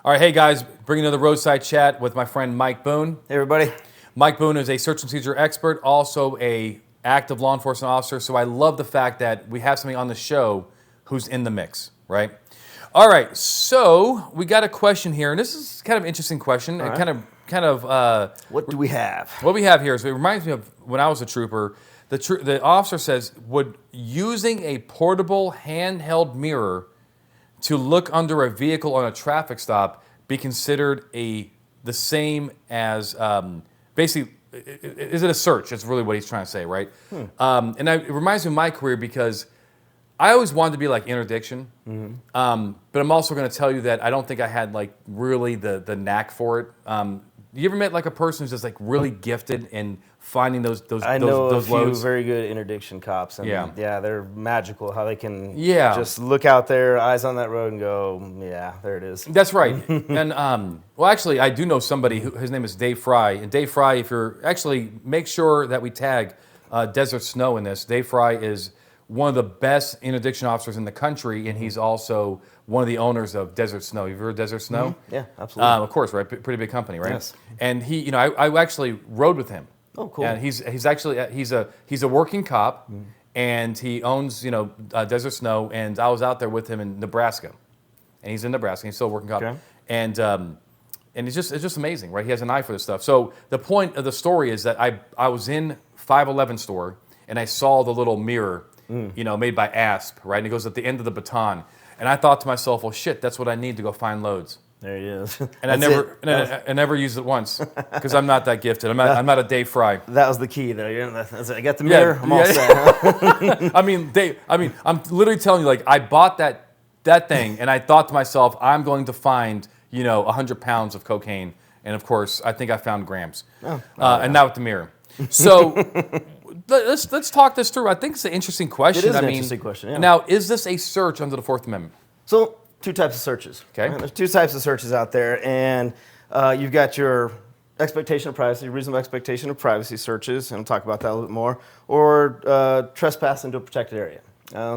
All right, hey guys, bringing another roadside chat with my friend Mike Boone. Hey everybody. Mike Boone is a search and seizure expert, also a active law enforcement officer. So I love the fact that we have somebody on the show who's in the mix, right? All right, so we got a question here, and this is kind of an interesting question. All It right. kind of. What do we have? What we have here is it reminds me of when I was a trooper. The officer says, would using a portable handheld mirror to look under a vehicle on a traffic stop be considered the same as basically, is it a search? That's really what he's trying to say, right? And it reminds me of my career because I always wanted to be like interdiction, but I'm also going to tell you that I don't think I had like really the knack for it. You ever met like a person who's just like really gifted in finding those I know those a few loads? very good interdiction cops, and Yeah. they're magical. How they can Yeah. just look out there, eyes on that road, and go, yeah, there it is. That's right. And well, actually, I do know somebody who his name is Dave Fry. And Dave Fry, if you're actually make sure that we tag Desert Snow in this. Dave Fry is one of the best interdiction officers in the country, and he's also one of the owners of Desert Snow. You've heard of Desert Snow? Yeah, absolutely. Of course, right? Pretty big company, right? Yes. And he, I actually rode with him. Oh, cool. And he's actually he's a working cop, and he owns Desert Snow. And I was out there with him in Nebraska, and he's in Nebraska. He's still a working cop, Okay. and it's just amazing, right? He has an eye for this stuff. So the point of the story is that I was in 511 store, and I saw the little mirror, made by Asp, right? And it goes at the end of the baton. And I thought to myself, well, shit, that's what I need to go find loads. There he is. And I never used it once because I'm not that gifted. I'm not a Dave Fry. That was the key, though. I got the mirror. I'm all set. Huh? I'm literally telling you, like, I bought that thing, and I thought to myself, I'm going to find 100 pounds of cocaine, and of course, I think I found grams, and now with the mirror. So let's talk this through. I think it's an interesting question. It is an interesting question. Yeah. Now, is this a search under the Fourth Amendment? So, two types of searches. Okay. Right? There's two types of searches out there, and you've got your expectation of privacy, reasonable expectation of privacy searches, and we'll talk about that a little bit more, or trespass into a protected area.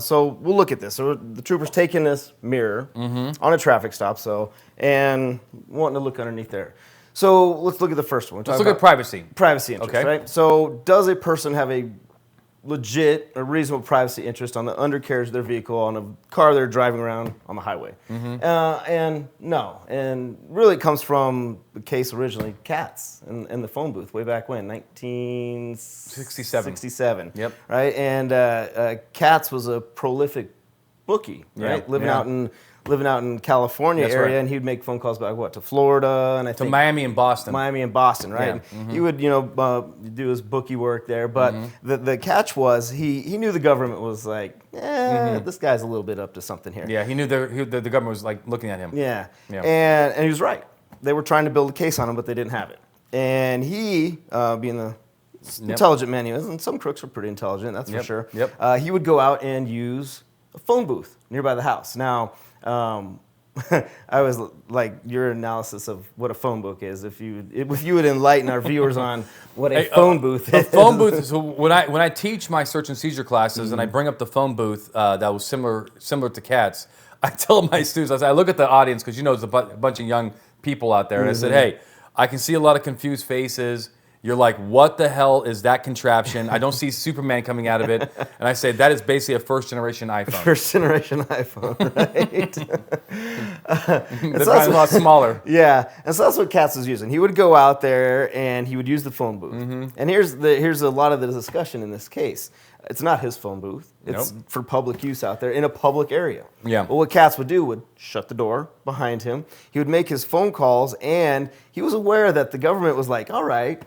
So we'll look at this. So the trooper's taking this mirror on a traffic stop, and wanting to look underneath there. So let's look at the first one. Let's look at privacy. Privacy interest, Okay. right? So does a person have a legit or reasonable privacy interest on the undercarriage of their vehicle on a car they're driving around on the highway? And no. And really it comes from the case originally, Katz and the phone booth way back when, 1967. Yep. Right? And Katz was a prolific bookie, right? Living out in California That's area, right. and he'd make phone calls back to Florida, and I think Miami and Boston. Miami and Boston, right? Yeah. He would, do his bookie work there, but the catch was he knew the government was like, this guy's a little bit up to something here. Yeah, he knew the government was like looking at him. Yeah. Yeah. And he was right. They were trying to build a case on him, but they didn't have it. And he, being the intelligent man he was, and some crooks were pretty intelligent, that's for sure. Yep. He would go out and use a phone booth nearby the house. Now, I was like your analysis of what a phone book is. If you would enlighten our viewers on what a phone booth is. A phone booth. So when I teach my search and seizure classes and I bring up the phone booth that was similar to Katz, I tell my students, I look at the audience because there's a bunch of young people out there, and I said, hey, I can see a lot of confused faces. You're like, what the hell is that contraption? I don't see Superman coming out of it. And I say, that is basically a first-generation iPhone. First-generation iPhone, right? It's probably a lot smaller. Yeah, and so that's what Katz was using. He would go out there and he would use the phone booth. And here's a lot of the discussion in this case. It's not his phone booth. It's for public use out there in a public area. Yeah. Well, what Katz would do would shut the door behind him. He would make his phone calls, and he was aware that the government was like, all right,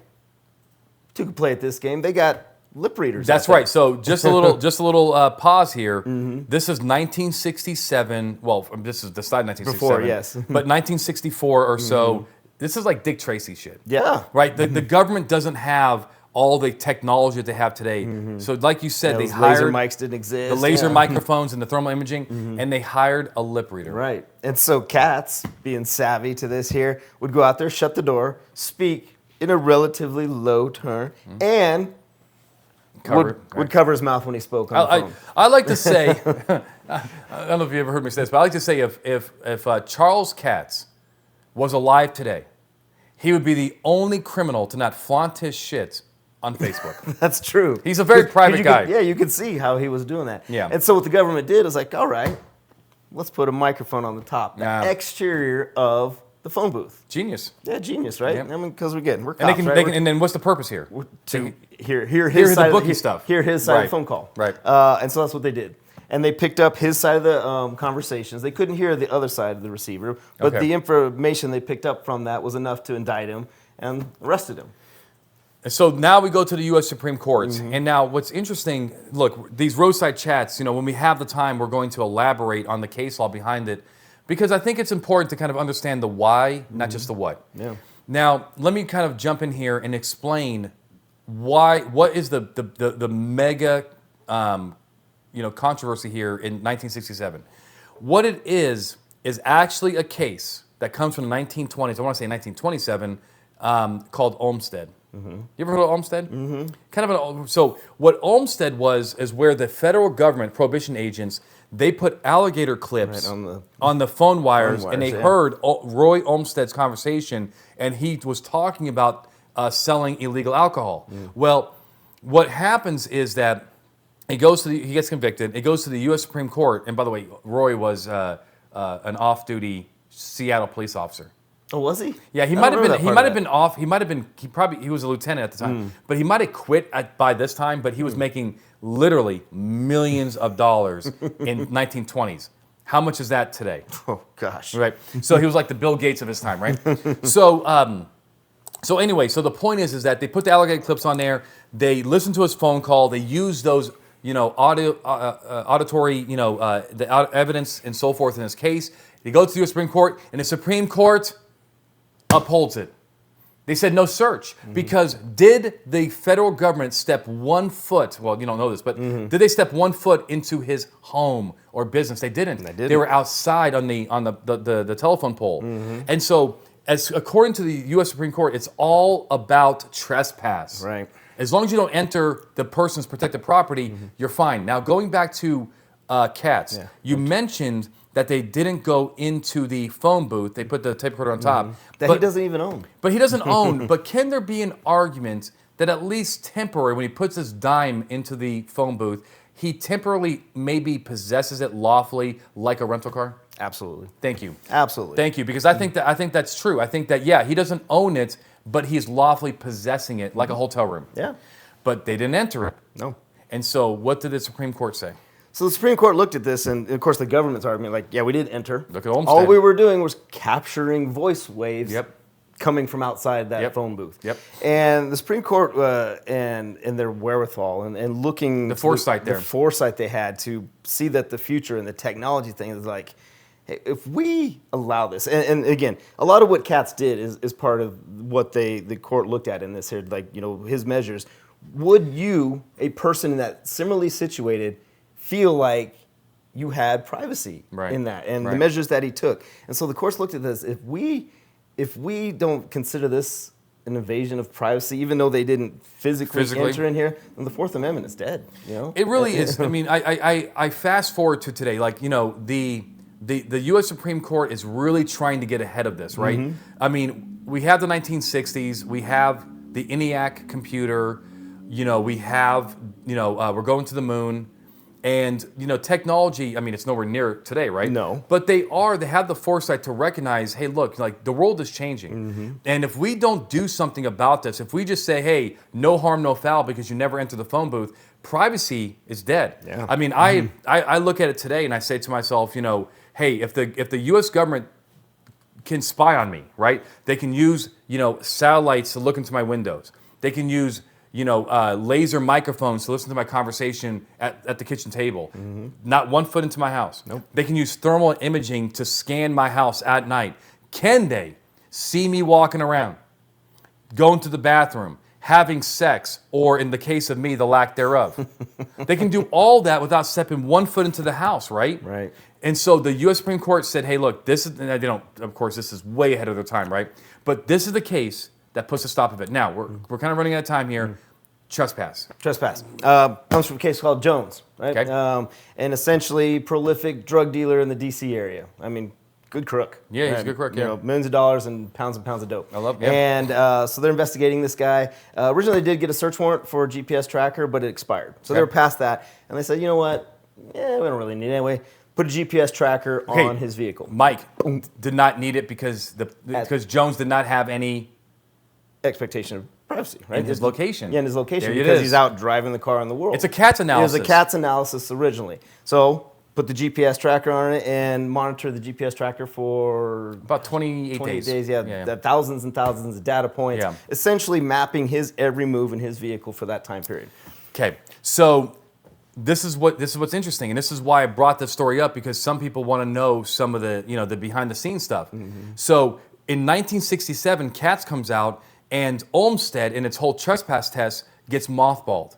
two could play at this game. They got lip readers. That's right. So just a little pause here. This is 1967. Well, this is the side 1967. Before, yes. But 1964 or so. This is like Dick Tracy shit. Yeah. Right. The government doesn't have all the technology that they have today. So like you said, they Those hired laser mics didn't exist. the laser microphones and the thermal imaging, and they hired a lip reader. Right. And so Katz, being savvy to this here, would go out there, shut the door, speak in a relatively low tone, and would cover his mouth when he spoke on the phone. I like to say, I don't know if you ever heard me say this, but I like to say if Charles Katz was alive today, he would be the only criminal to not flaunt his shit on Facebook. That's true. He's a very private guy. You could see how he was doing that. Yeah. And so what the government did is like, all right, let's put a microphone on the top, the exterior of the phone booth. Genius. Yeah, genius, right? Yeah. I mean, because we're cops, right? And then what's the purpose here? To hear his side the bookie of the, stuff. Hear his side of the phone call. Right. And so that's what they did. And they picked up his side of the conversations. They couldn't hear the other side of the receiver, but the information they picked up from that was enough to indict him and arrested him. And so now we go to the U.S. Supreme Court. And now what's interesting, look, these roadside chats, when we have the time, we're going to elaborate on the case law behind it, because I think it's important to kind of understand the why, not just the what. Yeah. Now, let me kind of jump in here and explain what is the mega controversy here in 1967. What it is actually a case that comes from the 1920s, I want to say 1927, called Olmsted. You ever heard of Olmsted? So what Olmsted was is where the federal government, prohibition agents, they put alligator clips on the phone wires, and they heard Roy Olmsted's conversation, and he was talking about selling illegal alcohol. Well, what happens is that he gets convicted. It goes to the U.S. Supreme Court, and by the way, Roy was an off-duty Seattle police officer. Oh, was he? Yeah, he might have been. He might have been off. He might have been. He was a lieutenant at the time, but he might have quit by this time. But he was making literally millions of dollars in 1920s. How much is that today? Oh gosh. Right. So he was like the Bill Gates of his time, right? So anyway, so the point is that they put the alligator clips on there. They listened to his phone call. They used those, auditory, the evidence and so forth in his case. They go to the U.S. Supreme Court, and the Supreme Court upholds it. They said no search, because did the federal government step 1 foot, well, you don't know this, but did they step 1 foot into his home or business? They didn't. They were outside on the telephone pole. And so, according to the U.S. Supreme Court, it's all about trespass. Right. As long as you don't enter the person's protected property, you're fine. Now, going back to cats, you mentioned that they didn't go into the phone booth. They put the tape recorder on top. That he doesn't even own. But he doesn't own. But can there be an argument that at least temporary, when he puts his dime into the phone booth, he temporarily maybe possesses it lawfully like a rental car? Absolutely. Thank you. Absolutely. Thank you, because I think that's true. I think that, he doesn't own it, but he's lawfully possessing it like a hotel room. Yeah. But they didn't enter it. No. And so what did the Supreme Court say? So the Supreme Court looked at this, and of course the government's argument, like, yeah, we did enter. Look at Olmsted. All we were doing was capturing voice waves coming from outside that phone booth. And the Supreme Court, and their wherewithal, and looking... The foresight the foresight they had to see that the future and the technology thing is like, hey, if we allow this, and again, a lot of what Katz did is part of what the court looked at in this here, like, his measures. Would you, a person in that similarly situated, feel like you had privacy in that, and the measures that he took? And so the courts looked at this. If we don't consider this an invasion of privacy, even though they didn't physically enter in here, then the Fourth Amendment is dead. It really is. I mean, I fast forward to today, like, the U.S. Supreme Court is really trying to get ahead of this, right? I mean, we have the 1960s, we have the ENIAC computer, we have, we're going to the moon. And, technology, I mean, it's nowhere near today, right? No. But they have the foresight to recognize, hey, look, like, the world is changing. And if we don't do something about this, if we just say, hey, no harm, no foul, because you never enter the phone booth, privacy is dead. Yeah. I mean, I look at it today and I say to myself, hey, if the U.S. government can spy on me, right? They can use, satellites to look into my windows. They can use laser microphones to listen to my conversation at the kitchen table. Not 1 foot into my house. Nope. They can use thermal imaging to scan my house at night. Can they see me walking around, going to the bathroom, having sex, or in the case of me, the lack thereof? They can do all that without stepping 1 foot into the house, right? Right. And so the U.S. Supreme Court said, hey, look, this is, and they don't, of course, this is way ahead of their time, right? But this is the case that puts a stop of it. Now, we're kind of running out of time here. Trespass. Comes from a case called Jones, right? Okay. And essentially prolific drug dealer in the D.C. area. I mean, good crook. Yeah, he's a good crook, You yeah. know, millions of dollars and pounds of dope. I love- yeah. And so they're investigating this guy. Originally, they did get a search warrant for a GPS tracker, but it expired. So they Okay. were past that, and they said, you know what? Yeah, we don't really need it anyway. Put a GPS tracker on his vehicle. Mike did not need it because Jones did not have any Expectation of privacy, right? in his location. Yeah, in his location, There it because is. he's out driving the car in the world. It's a cat's analysis. It was a cat's analysis originally. So put the GPS tracker on it and monitor the GPS tracker for About 28 28 days. days. Yeah, the thousands and thousands of data points. Yeah. Essentially mapping his every move in his vehicle for that time period. Okay, so this is what's interesting, and this is why I brought this story up, because some people want to know some of the the behind the scenes stuff. So in 1967, CATS comes out, and Olmsted in its whole trespass test gets mothballed.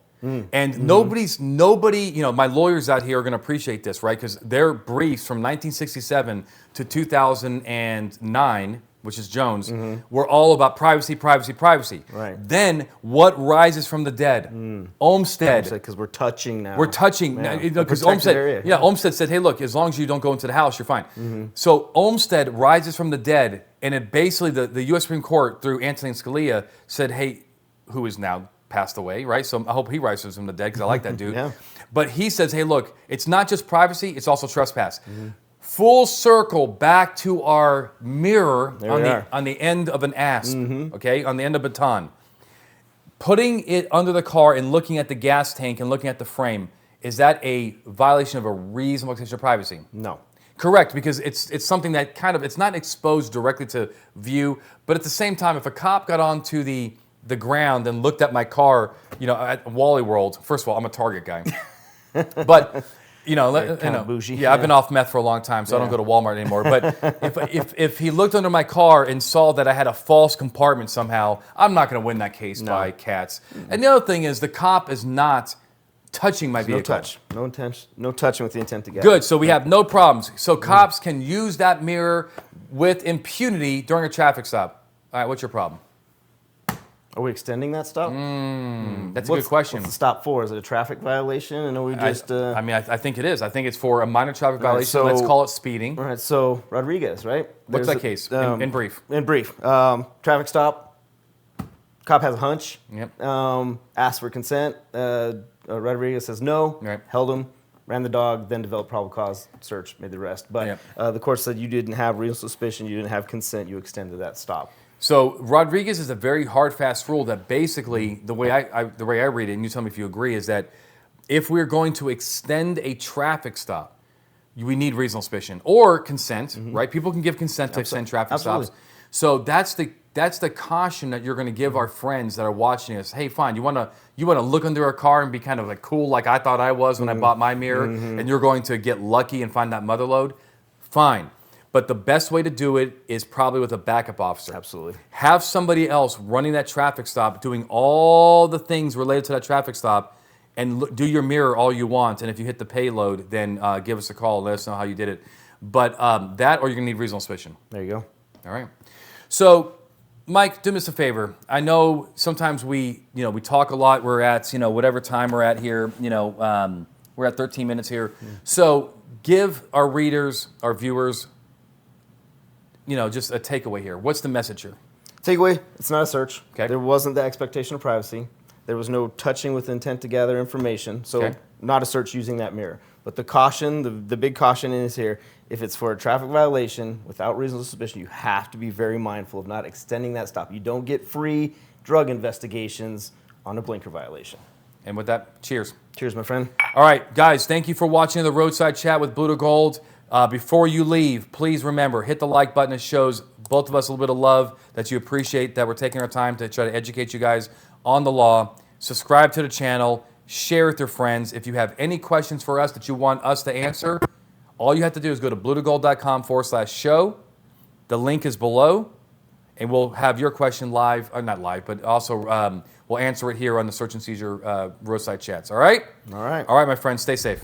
And nobody, my lawyers out here are going to appreciate this, right? Because their briefs from 1967 to 2009, which is Jones, were all about privacy, privacy, privacy. Right. Then what rises from the dead? Olmsted. Because we're touching now. We're touching Yeah. because A protected Olmsted. area. Yeah, Olmsted said, "Hey, look, as long as you don't go into the house, you're fine." So Olmsted rises from the dead, and it basically the U.S. Supreme Court through Antonin Scalia said, "Hey, who is now passed away, right? So I hope he rises from the dead because I like that dude." Yeah. But he says, "Hey, look, it's not just privacy; it's also trespass." Full circle back to our mirror on the end of an asp, okay, on the end of baton. Putting it under the car and looking at the gas tank and looking at the frame, is that a violation of a reasonable expectation of privacy? No. Correct, because it's something that it's not exposed directly to view, but at the same time, if a cop got onto the ground and looked at my car, at Wally World, first of all, I'm a Target guy, but bougie. yeah, I've been off meth for a long time, so I don't go to Walmart anymore. But if he looked under my car and saw that I had a false compartment somehow, I'm not going to win that case by CATS. And the other thing is, the cop is not touching my vehicle. No touch. No intention. No touching with the intent to get. Good. So we have no problems. So cops can use that mirror with impunity during a traffic stop. All right, what's your problem? Are we extending that stop? That's a good question. What's the stop for? Is it a traffic violation? And are we just... I think it is. I think it's for a minor traffic violation. so- Let's call it speeding. All right, so Rodriguez, right? What's that case? In brief. In brief. Traffic stop. Cop has a hunch. Yep. Asks for consent. Rodriguez says no. Right. Held him. Ran the dog. Then developed probable cause. Search. Made the arrest. But the court said you didn't have reasonable suspicion. You didn't have consent. You extended that stop. So Rodriguez is a very hard, fast rule that basically, the way I read it, and you tell me if you agree, is that if we're going to extend a traffic stop, we need reasonable suspicion or consent, right? People can give consent to extend traffic stops. So that's the caution that you're going to give our friends that are watching us. Hey, fine, you want to look under a car and be kind of like cool, like I thought I was when I bought my mirror, and you're going to get lucky and find that mother lode. Fine. But the best way to do it is probably with a backup officer. Absolutely. Have somebody else running that traffic stop, doing all the things related to that traffic stop, and do your mirror all you want. And if you hit the payload, then give us a call and let us know how you did it. But that, or you're going to need reasonable suspicion. There you go. All right. So, Mike, do me a favor. I know sometimes we talk a lot. We're at, whatever time we're at here. We're at 13 minutes here. So give our readers, our viewers, just a takeaway here. What's the message here? Takeaway, it's not a search. Okay. There wasn't the expectation of privacy. There was no touching with intent to gather information. So not a search using that mirror. But the caution, the big caution is here, if it's for a traffic violation without reasonable suspicion, you have to be very mindful of not extending that stop. You don't get free drug investigations on a blinker violation. And with that, cheers. Cheers, my friend. All right, guys, thank you for watching the Roadside Chat with Blue to Gold. Before you leave, please remember, hit the like button. It shows both of us a little bit of love, that you appreciate that we're taking our time to try to educate you guys on the law. Subscribe to the channel. Share with your friends. If you have any questions for us that you want us to answer, all you have to do is go to bluetogold.com/show. The link is below, and we'll have your question live, or not live, but also we'll answer it here on the Search and Seizure Roadside Chats. All right? All right. All right, my friends, stay safe.